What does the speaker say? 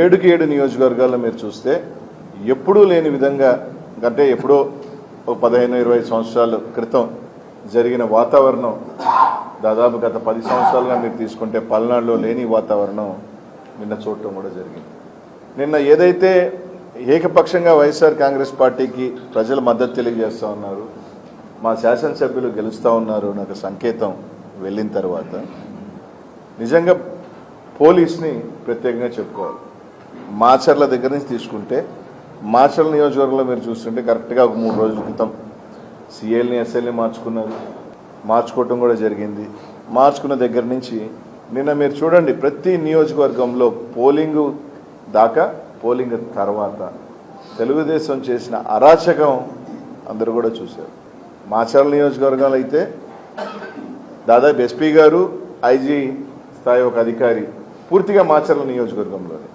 7కి 7 నియోజకవర్గాల్లో మీరు చూస్తే ఎప్పుడూ లేని విధంగా అంటే ఎప్పుడో 15-20 సంవత్సరాల క్రితం జరిగిన వాతావరణం దాదాపు గత 10 సంవత్సరాలుగా మీరు తీసుకుంటే పల్నాడులో లేని వాతావరణం నిన్న చూడటం కూడా జరిగింది. నిన్న ఏదైతే ఏకపక్షంగా వైఎస్ఆర్ కాంగ్రెస్ పార్టీకి ప్రజల మద్దతు తెలియజేస్తూ ఉన్నారు, మా శాసనసభ్యులు గెలుస్తూ ఉన్నారు నాకు సంకేతం వెళ్ళిన తర్వాత నిజంగా పోలీస్ని ప్రత్యేకంగా చెప్పుకోవాలి. మాచర్ల దగ్గర నుంచి తీసుకుంటే మాచర్ల నియోజకవర్గంలో మీరు చూస్తుంటే కరెక్ట్గా ఒక 3 రోజుల క్రితం సీఎల్ని ఎస్ఎల్ని మార్చుకోవటం కూడా జరిగింది. మార్చుకున్న దగ్గర నుంచి నిన్న మీరు చూడండి ప్రతి నియోజకవర్గంలో పోలింగ్ దాకా పోలింగ్ తర్వాత తెలుగుదేశం చేసిన అరాచకం అందరూ కూడా చూశారు. మాచర్ల నియోజకవర్గంలో అయితే దాదాపు ఎస్పీ గారు ఐజీ స్థాయి ఒక అధికారి పూర్తిగా మాచర్ల నియోజకవర్గంలోనే